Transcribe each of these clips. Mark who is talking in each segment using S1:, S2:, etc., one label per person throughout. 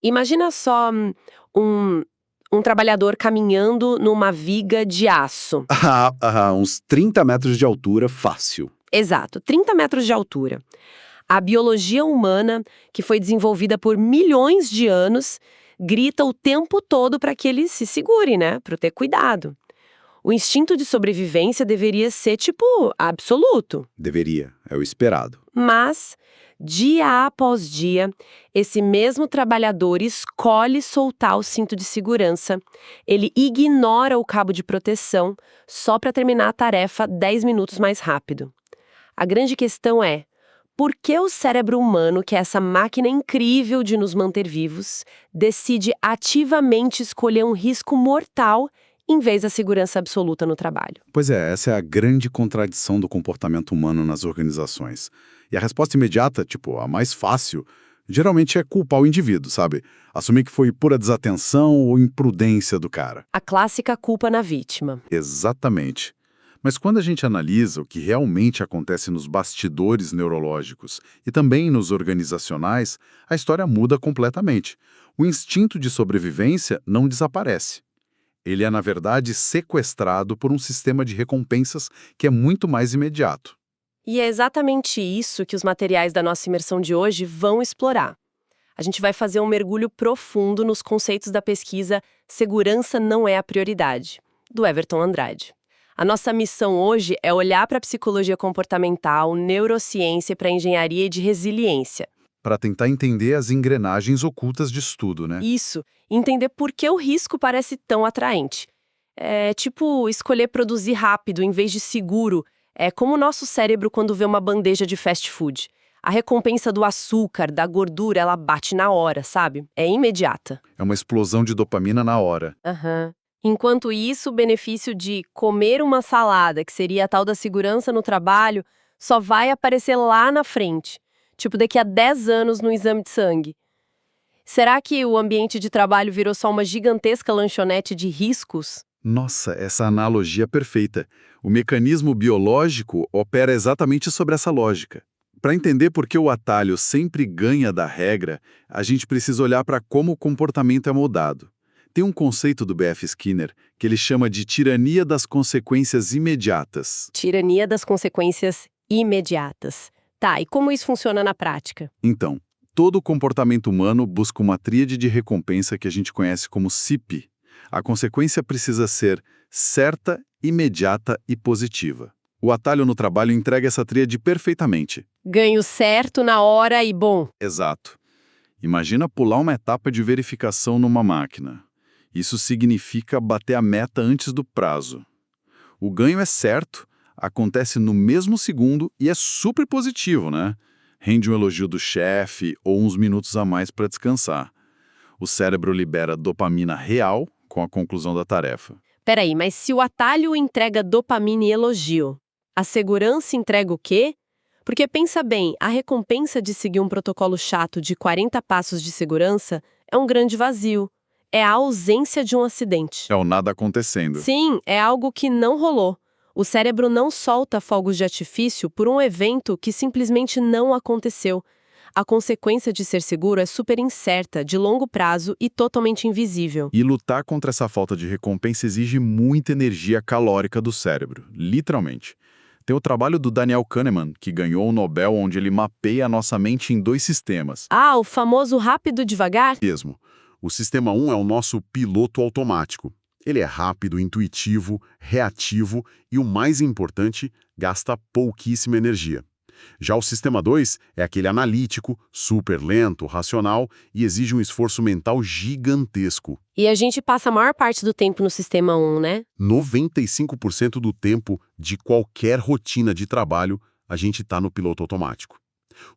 S1: Imagina só um, um trabalhador caminhando numa viga de aço.
S2: Uns 30 metros de altura, fácil.
S1: Exato, 30 metros de altura. A biologia humana, que foi desenvolvida por milhões de anos, grita o tempo todo para que ele se segure, né? Para ter cuidado. O instinto de sobrevivência deveria ser, tipo, absoluto.
S2: Deveria, é o esperado.
S1: Mas, dia após dia, esse mesmo trabalhador escolhe soltar o cinto de segurança. Ele ignora o cabo de proteção só para terminar a tarefa 10 minutos mais rápido. A grande questão é: por que o cérebro humano, que é essa máquina incrível de nos manter vivos, decide ativamente escolher um risco mortal em vez da segurança absoluta no trabalho?
S2: Pois é, essa é a grande contradição do comportamento humano nas organizações. E a resposta imediata, tipo, a mais fácil, geralmente é culpar o indivíduo, sabe? Assumir que foi pura desatenção ou imprudência do cara.
S1: A clássica culpa na vítima.
S2: Exatamente. Mas quando a gente analisa o que realmente acontece nos bastidores neurológicos e também nos organizacionais, a história muda completamente. O instinto de sobrevivência não desaparece. Ele é, na verdade, sequestrado por um sistema de recompensas que é muito mais imediato.
S1: E é exatamente isso que os materiais da nossa imersão de hoje vão explorar. A gente vai fazer um mergulho profundo nos conceitos da pesquisa Segurança Não é a Prioridade, do Everton Andrade. A nossa missão hoje é olhar para a psicologia comportamental, neurociência e para a engenharia de resiliência.
S2: Para tentar entender as engrenagens ocultas disso tudo, né?
S1: Isso, entender por que o risco parece tão atraente. É tipo escolher produzir rápido em vez de seguro. É como o nosso cérebro quando vê uma bandeja de fast food. A recompensa do açúcar, da gordura, ela bate na hora, sabe? É imediata.
S2: É uma explosão de dopamina na hora.
S1: Aham. Enquanto isso, o benefício de comer uma salada, que seria a tal da segurança no trabalho, só vai aparecer lá na frente. Tipo, daqui a 10 anos no exame de sangue. Será que o ambiente de trabalho virou só uma gigantesca lanchonete de riscos?
S2: Nossa, essa analogia é perfeita. O mecanismo biológico opera exatamente sobre essa lógica. Para entender por que o atalho sempre ganha da regra, a gente precisa olhar para como o comportamento é moldado. Tem um conceito do B.F. Skinner que ele chama de tirania das consequências imediatas.
S1: Tirania das consequências imediatas. Tá, e como isso funciona na prática?
S2: Então, todo comportamento humano busca uma tríade de recompensa que a gente conhece como CIP. A consequência precisa ser certa, imediata e positiva. O atalho no trabalho entrega essa tríade perfeitamente.
S1: Ganho certo na hora e bom.
S2: Exato. Imagina pular uma etapa de verificação numa máquina. Isso significa bater a meta antes do prazo. O ganho é certo, acontece no mesmo segundo e é super positivo, né? Rende um elogio do chefe ou uns minutos a mais para descansar. O cérebro libera dopamina real com a conclusão da tarefa.
S1: Peraí, mas se o atalho entrega dopamina e elogio, a segurança entrega o quê? Porque pensa bem, a recompensa de seguir um protocolo chato de 40 passos de segurança é um grande vazio. É a ausência de um acidente.
S2: É o nada acontecendo.
S1: Sim, é algo que não rolou. O cérebro não solta fogos de artifício por um evento que simplesmente não aconteceu. A consequência de ser seguro é super incerta, de longo prazo e totalmente invisível.
S2: E lutar contra essa falta de recompensa exige muita energia calórica do cérebro, literalmente. Tem o trabalho do Daniel Kahneman, que ganhou o Nobel, onde ele mapeia a nossa mente em 2 sistemas.
S1: Ah, o famoso rápido devagar?
S3: Mesmo. O sistema 1 é o nosso piloto automático. Ele é rápido, intuitivo, reativo e, o mais importante, gasta pouquíssima energia. Já o sistema 2 é aquele analítico, super lento, racional e exige um esforço mental gigantesco.
S1: E a gente passa a maior parte do tempo no sistema 1, né?
S3: 95% do tempo de qualquer rotina de trabalho, a gente está no piloto automático.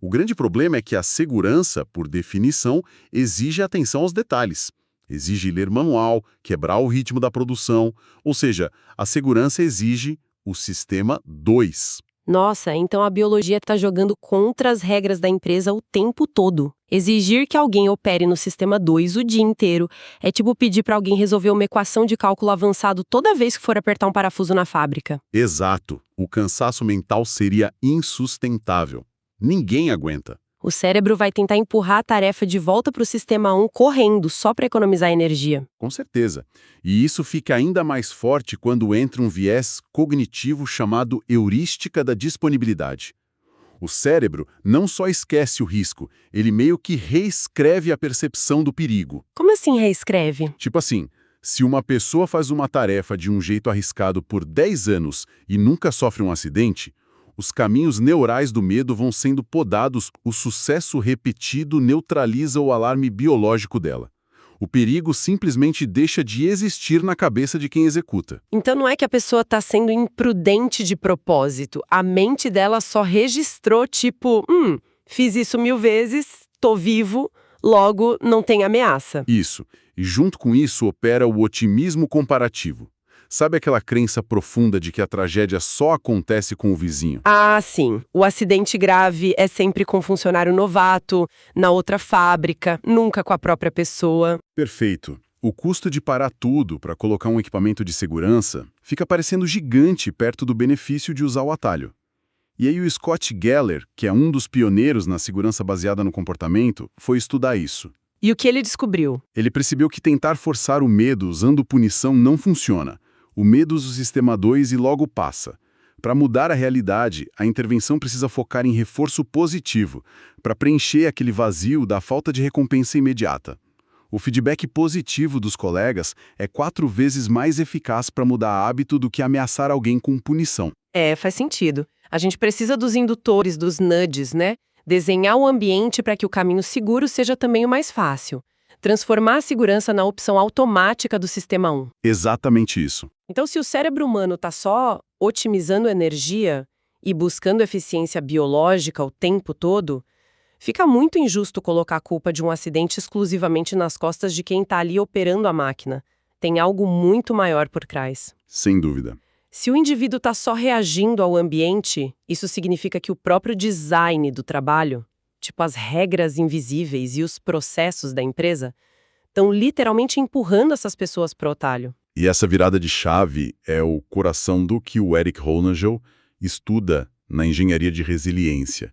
S3: O grande problema é que a segurança, por definição, exige atenção aos detalhes. Exige ler manual, quebrar o ritmo da produção, ou seja, a segurança exige o sistema 2.
S1: Nossa, então a biologia está jogando contra as regras da empresa o tempo todo. Exigir que alguém opere no sistema 2 o dia inteiro é tipo pedir para alguém resolver uma equação de cálculo avançado toda vez que for apertar um parafuso na fábrica.
S3: Exato. O cansaço mental seria insustentável. Ninguém aguenta.
S1: O cérebro vai tentar empurrar a tarefa de volta para o sistema 1 correndo, só para economizar energia.
S3: Com certeza. E isso fica ainda mais forte quando entra um viés cognitivo chamado heurística da disponibilidade. O cérebro não só esquece o risco, ele meio que reescreve a percepção do perigo.
S1: Como assim reescreve?
S3: Tipo assim, se uma pessoa faz uma tarefa de um jeito arriscado por 10 anos e nunca sofre um acidente, os caminhos neurais do medo vão sendo podados, o sucesso repetido neutraliza o alarme biológico dela. O perigo simplesmente deixa de existir na cabeça de quem executa.
S1: Então não é que a pessoa está sendo imprudente de propósito. A mente dela só registrou, tipo, fiz isso 1000 vezes, tô vivo, logo não tem ameaça.
S3: Isso. E junto com isso opera o otimismo comparativo. Sabe aquela crença profunda de que a tragédia só acontece com o vizinho?
S1: Ah, sim. O acidente grave é sempre com um funcionário novato, na outra fábrica, nunca com a própria pessoa.
S3: Perfeito. O custo de parar tudo para colocar um equipamento de segurança fica parecendo gigante perto do benefício de usar o atalho. E aí o Scott Geller, que é um dos pioneiros na segurança baseada no comportamento, foi estudar isso.
S1: E o que ele descobriu?
S3: Ele percebeu que tentar forçar o medo usando punição não funciona. O medo usa o sistema 2 e logo passa. Para mudar a realidade, a intervenção precisa focar em reforço positivo, para preencher aquele vazio da falta de recompensa imediata. O feedback positivo dos colegas é 4 vezes mais eficaz para mudar hábito do que ameaçar alguém com punição.
S1: É, faz sentido. A gente precisa dos indutores, dos nudges, né? Desenhar o ambiente para que o caminho seguro seja também o mais fácil. Transformar a segurança na opção automática do sistema 1.
S3: Exatamente isso.
S1: Então, se o cérebro humano está só otimizando energia e buscando eficiência biológica o tempo todo, fica muito injusto colocar a culpa de um acidente exclusivamente nas costas de quem está ali operando a máquina. Tem algo muito maior por trás.
S3: Sem dúvida.
S1: Se o indivíduo está só reagindo ao ambiente, isso significa que o próprio design do trabalho, tipo as regras invisíveis e os processos da empresa, estão literalmente empurrando essas pessoas para o atalho.
S3: E essa virada de chave é o coração do que o Eric Hollnagel estuda na engenharia de resiliência.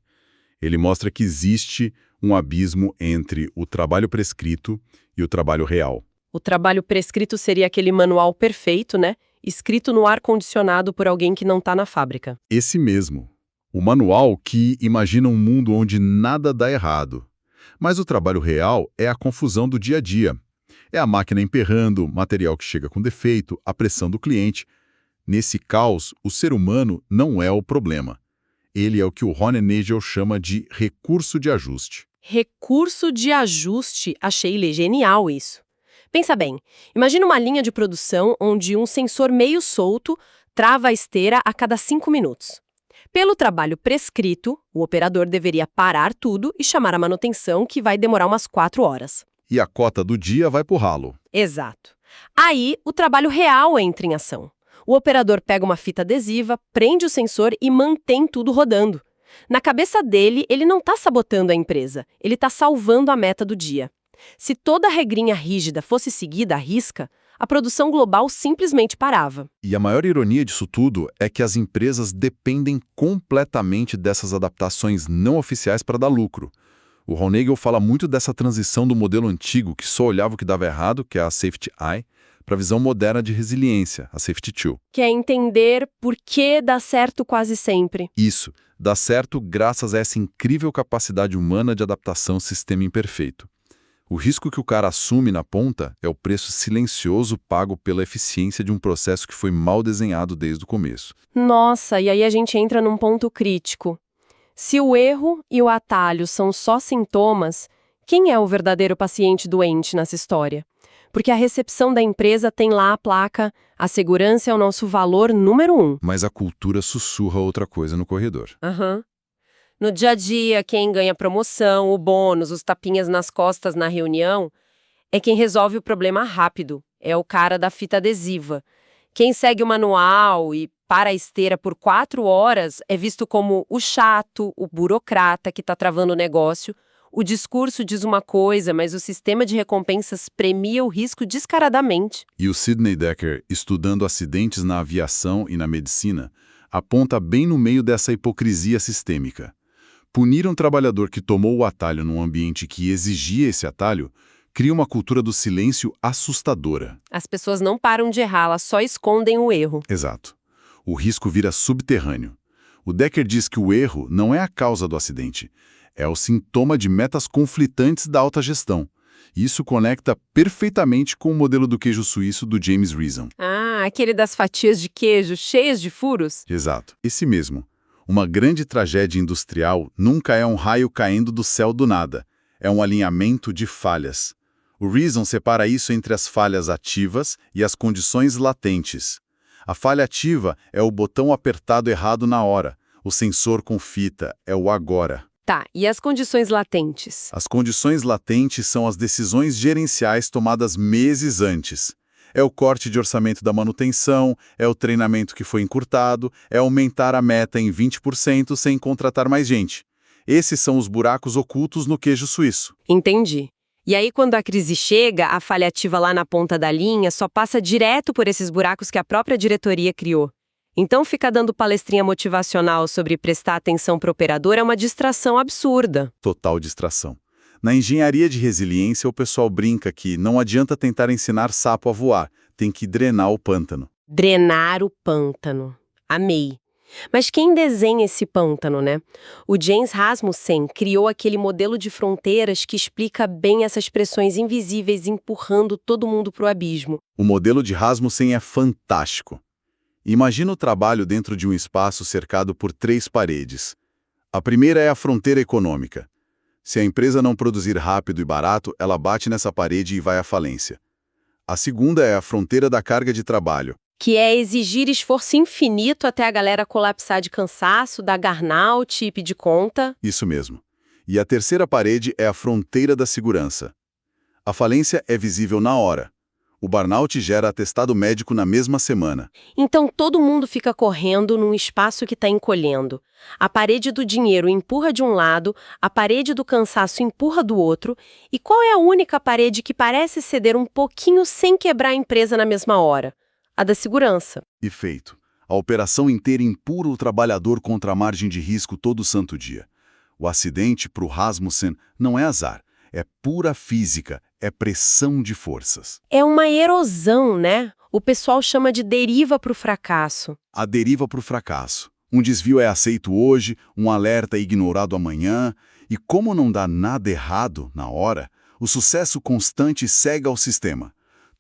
S3: Ele mostra que existe um abismo entre o trabalho prescrito e o trabalho real.
S1: O trabalho prescrito seria aquele manual perfeito, né? Escrito no ar-condicionado por alguém que não está na fábrica.
S3: Esse mesmo. O manual que imagina um mundo onde nada dá errado. Mas o trabalho real é a confusão do dia a dia. É a máquina emperrando, material que chega com defeito, a pressão do cliente. Nesse caos, o ser humano não é o problema. Ele é o que o Hollnagel chama de recurso de ajuste.
S1: Recurso de ajuste, achei genial isso. Pensa bem, imagina uma linha de produção onde um sensor meio solto trava a esteira a cada 5 minutos. Pelo trabalho prescrito, o operador deveria parar tudo e chamar a manutenção, que vai demorar umas 4 horas.
S3: E a cota do dia vai pro ralo.
S1: Exato. Aí, o trabalho real entra em ação. O operador pega uma fita adesiva, prende o sensor e mantém tudo rodando. Na cabeça dele, ele não está sabotando a empresa, ele está salvando a meta do dia. Se toda a regrinha rígida fosse seguida à risca, a produção global simplesmente parava.
S3: E a maior ironia disso tudo é que as empresas dependem completamente dessas adaptações não oficiais para dar lucro. O Hollnagel fala muito dessa transição do modelo antigo, que só olhava o que dava errado, que é a Safety Eye, para a visão moderna de resiliência, a Safety Two.
S1: Que é entender por que dá certo quase sempre.
S3: Isso, dá certo graças a essa incrível capacidade humana de adaptação ao sistema imperfeito. O risco que o cara assume na ponta é o preço silencioso pago pela eficiência de um processo que foi mal desenhado desde o começo.
S1: Nossa, e aí a gente entra num ponto crítico. Se o erro e o atalho são só sintomas, quem é o verdadeiro paciente doente nessa história? Porque a recepção da empresa tem lá a placa, a segurança é o nosso valor número 1.
S3: Mas a cultura sussurra outra coisa no corredor.
S1: No dia a dia, quem ganha promoção, o bônus, os tapinhas nas costas na reunião, é quem resolve o problema rápido. É o cara da fita adesiva. Quem segue o manual e para a esteira por 4 horas é visto como o chato, o burocrata que está travando o negócio. O discurso diz uma coisa, mas o sistema de recompensas premia o risco descaradamente.
S3: E o Sidney Dekker, estudando acidentes na aviação e na medicina, aponta bem no meio dessa hipocrisia sistêmica.
S2: Punir um trabalhador que tomou o atalho num ambiente que exigia esse atalho cria uma cultura do silêncio assustadora.
S1: As pessoas não param de errar, elas só escondem o erro.
S2: Exato. O risco vira subterrâneo. O Decker diz que o erro não é a causa do acidente, é o sintoma de metas conflitantes da alta gestão. Isso conecta perfeitamente com o modelo do queijo suíço do James Reason.
S1: Ah, aquele das fatias de queijo cheias de furos?
S2: Exato, esse mesmo. Uma grande tragédia industrial nunca é um raio caindo do céu do nada. É um alinhamento de falhas. O Reason separa isso entre as falhas ativas e as condições latentes. A falha ativa é o botão apertado errado na hora. O sensor com fita é o agora.
S1: Tá, e as condições latentes?
S2: As condições latentes são as decisões gerenciais tomadas meses antes. É o corte de orçamento da manutenção, é o treinamento que foi encurtado, é aumentar a meta em 20% sem contratar mais gente. Esses são os buracos ocultos no queijo suíço.
S1: Entendi. E aí, quando a crise chega, a falha ativa lá na ponta da linha só passa direto por esses buracos que a própria diretoria criou. Então, ficar dando palestrinha motivacional sobre prestar atenção para o operador é uma distração absurda.
S2: Total distração. Na engenharia de resiliência, o pessoal brinca que não adianta tentar ensinar sapo a voar, tem que drenar o pântano.
S1: Drenar o pântano. Amei. Mas quem desenha esse pântano, né? O James Rasmussen criou aquele modelo de fronteiras que explica bem essas pressões invisíveis empurrando todo mundo para o abismo.
S2: O modelo de Rasmussen é fantástico. Imagina o trabalho dentro de um espaço cercado por 3 paredes. A primeira é a fronteira econômica. Se a empresa não produzir rápido e barato, ela bate nessa parede e vai à falência. A segunda é a fronteira da carga de trabalho.
S1: Que é exigir esforço infinito até a galera colapsar de cansaço, dar burnout e pedir conta.
S2: Isso mesmo. E a terceira parede é a fronteira da segurança. A falência é visível na hora. O burnout gera atestado médico na mesma semana.
S1: Então todo mundo fica correndo num espaço que está encolhendo. A parede do dinheiro empurra de um lado, a parede do cansaço empurra do outro. E qual é a única parede que parece ceder um pouquinho sem quebrar a empresa na mesma hora? A da segurança.
S2: E feito. A operação inteira empurra o trabalhador contra a margem de risco todo santo dia. O acidente, para o Rasmussen, não é azar. É pura física, é pressão de forças.
S1: É uma erosão, né? O pessoal chama de deriva para o fracasso.
S2: A deriva para o fracasso. Um desvio é aceito hoje, um alerta é ignorado amanhã. E como não dá nada errado na hora, o sucesso constante cega ao sistema.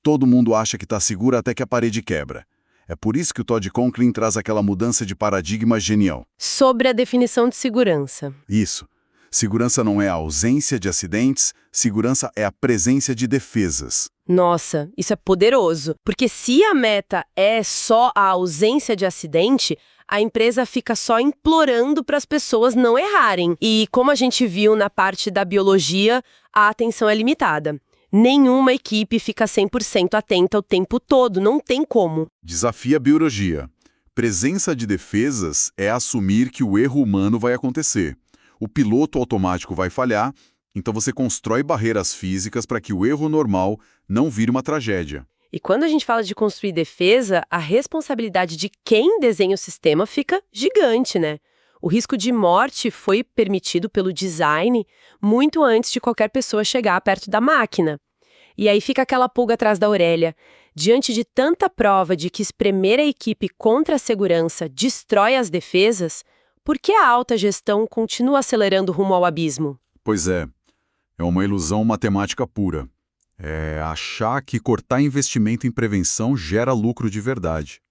S2: Todo mundo acha que está seguro até que a parede quebra. É por isso que o Todd Conklin traz aquela mudança de paradigma genial.
S1: Sobre a definição de segurança.
S2: Isso. Segurança não é a ausência de acidentes, segurança é a presença de defesas.
S1: Nossa, isso é poderoso. Porque se a meta é só a ausência de acidente, a empresa fica só implorando para as pessoas não errarem. E como a gente viu na parte da biologia, a atenção é limitada. Nenhuma equipe fica 100% atenta o tempo todo, não tem como.
S2: Desafia a biologia. Presença de defesas é assumir que o erro humano vai acontecer. O piloto automático vai falhar, então você constrói barreiras físicas para que o erro normal não vire uma tragédia.
S1: E quando a gente fala de construir defesa, a responsabilidade de quem desenha o sistema fica gigante, né? O risco de morte foi permitido pelo design muito antes de qualquer pessoa chegar perto da máquina. E aí fica aquela pulga atrás da orelha. Diante de tanta prova de que espremer a equipe contra a segurança destrói as defesas, por que a alta gestão continua acelerando rumo ao abismo?
S2: Pois é uma ilusão matemática pura. É achar que cortar investimento em prevenção gera lucro de verdade.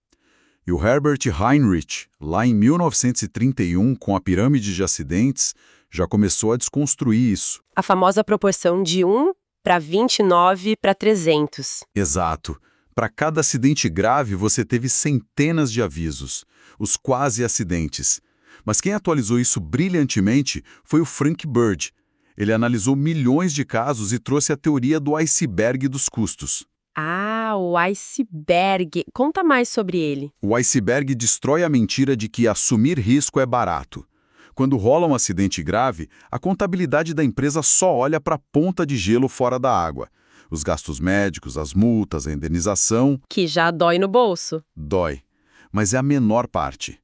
S2: E o Herbert Heinrich, lá em 1931, com a pirâmide de acidentes, já começou a desconstruir isso.
S1: A famosa proporção de 1 para 29 para 300.
S2: Exato. Para cada acidente grave, você teve centenas de avisos, os quase acidentes. Mas quem atualizou isso brilhantemente foi o Frank Bird. Ele analisou milhões de casos e trouxe a teoria do iceberg dos custos.
S1: Ah, o iceberg. Conta mais sobre ele.
S2: O iceberg destrói a mentira de que assumir risco é barato. Quando rola um acidente grave, a contabilidade da empresa só olha para a ponta de gelo fora da água. Os gastos médicos, as multas, a indenização...
S1: Que já dói no bolso.
S2: Dói. Mas é a menor parte.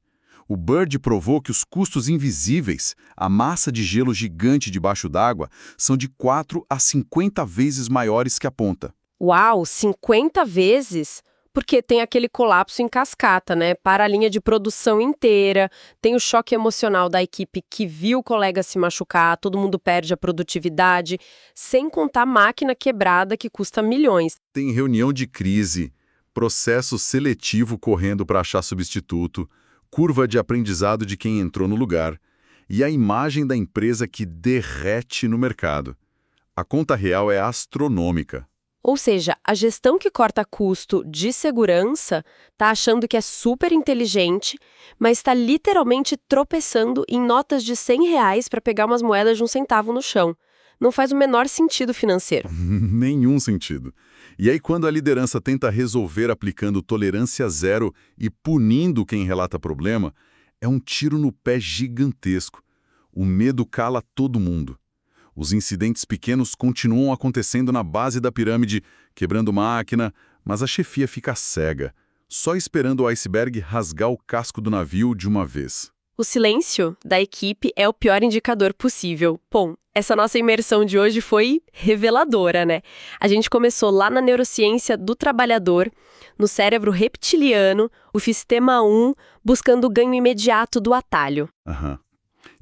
S2: O Bird provou que os custos invisíveis, a massa de gelo gigante debaixo d'água, são de 4 a 50 vezes maiores que a ponta.
S1: Uau, 50 vezes? Porque tem aquele colapso em cascata, né? Para a linha de produção inteira, tem o choque emocional da equipe que viu o colega se machucar, todo mundo perde a produtividade, sem contar a máquina quebrada que custa milhões.
S2: Tem reunião de crise, processo seletivo correndo para achar substituto, curva de aprendizado de quem entrou no lugar e a imagem da empresa que derrete no mercado. A conta real é astronômica.
S1: Ou seja, a gestão que corta custo de segurança está achando que é super inteligente, mas está literalmente tropeçando em notas de R$ 100 para pegar umas moedas de 1 centavo no chão. Não faz o menor sentido financeiro.
S2: Nenhum sentido. E aí, quando a liderança tenta resolver aplicando tolerância zero e punindo quem relata problema, é um tiro no pé gigantesco. O medo cala todo mundo. Os incidentes pequenos continuam acontecendo na base da pirâmide, quebrando máquina, mas a chefia fica cega, só esperando o iceberg rasgar o casco do navio de uma vez.
S1: O silêncio da equipe é o pior indicador possível. Bom, essa nossa imersão de hoje foi reveladora, né? A gente começou lá na neurociência do trabalhador, no cérebro reptiliano, o sistema 1, buscando o ganho imediato do atalho.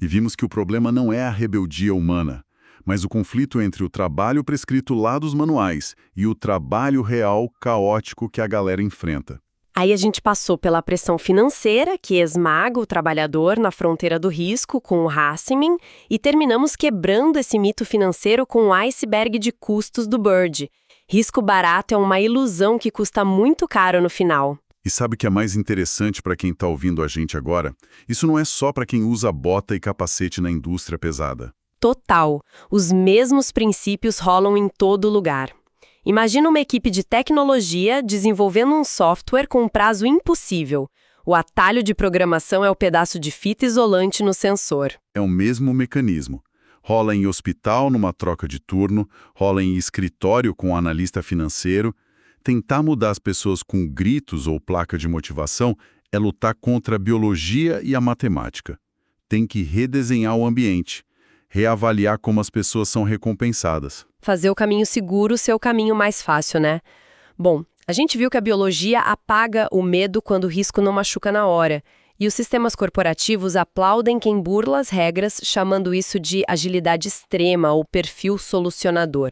S2: E vimos que o problema não é a rebeldia humana, mas o conflito entre o trabalho prescrito lá dos manuais e o trabalho real caótico que a galera enfrenta.
S1: Aí a gente passou pela pressão financeira, que esmaga o trabalhador na fronteira do risco com o Hasselman, e terminamos quebrando esse mito financeiro com o iceberg de custos do Bird. Risco barato é uma ilusão que custa muito caro no final.
S2: E sabe o que é mais interessante para quem está ouvindo a gente agora? Isso não é só para quem usa bota e capacete na indústria pesada.
S1: Total. Os mesmos princípios rolam em todo lugar. Imagina uma equipe de tecnologia desenvolvendo um software com um prazo impossível. O atalho de programação é o pedaço de fita isolante no sensor.
S2: É o mesmo mecanismo. Rola em hospital numa troca de turno, rola em escritório com um analista financeiro. Tentar mudar as pessoas com gritos ou placa de motivação é lutar contra a biologia e a matemática. Tem que redesenhar o ambiente. Reavaliar como as pessoas são recompensadas.
S1: Fazer o caminho seguro ser o caminho mais fácil, né? Bom, a gente viu que a biologia apaga o medo quando o risco não machuca na hora. E os sistemas corporativos aplaudem quem burla as regras, chamando isso de agilidade extrema ou perfil solucionador.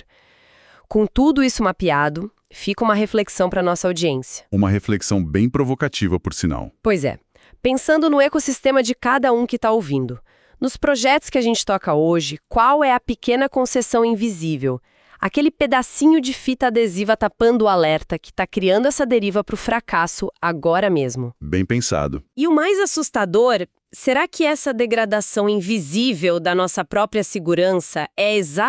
S1: Com tudo isso mapeado, fica uma reflexão para nossa audiência.
S2: Uma reflexão bem provocativa, por sinal.
S1: Pois é. Pensando no ecossistema de cada um que está ouvindo. Nos projetos que a gente toca hoje, qual é a pequena concessão invisível? Aquele pedacinho de fita adesiva tapando o alerta que está criando essa deriva para o fracasso agora mesmo.
S2: Bem pensado.
S1: E o mais assustador, será que essa degradação invisível da nossa própria segurança é exatamente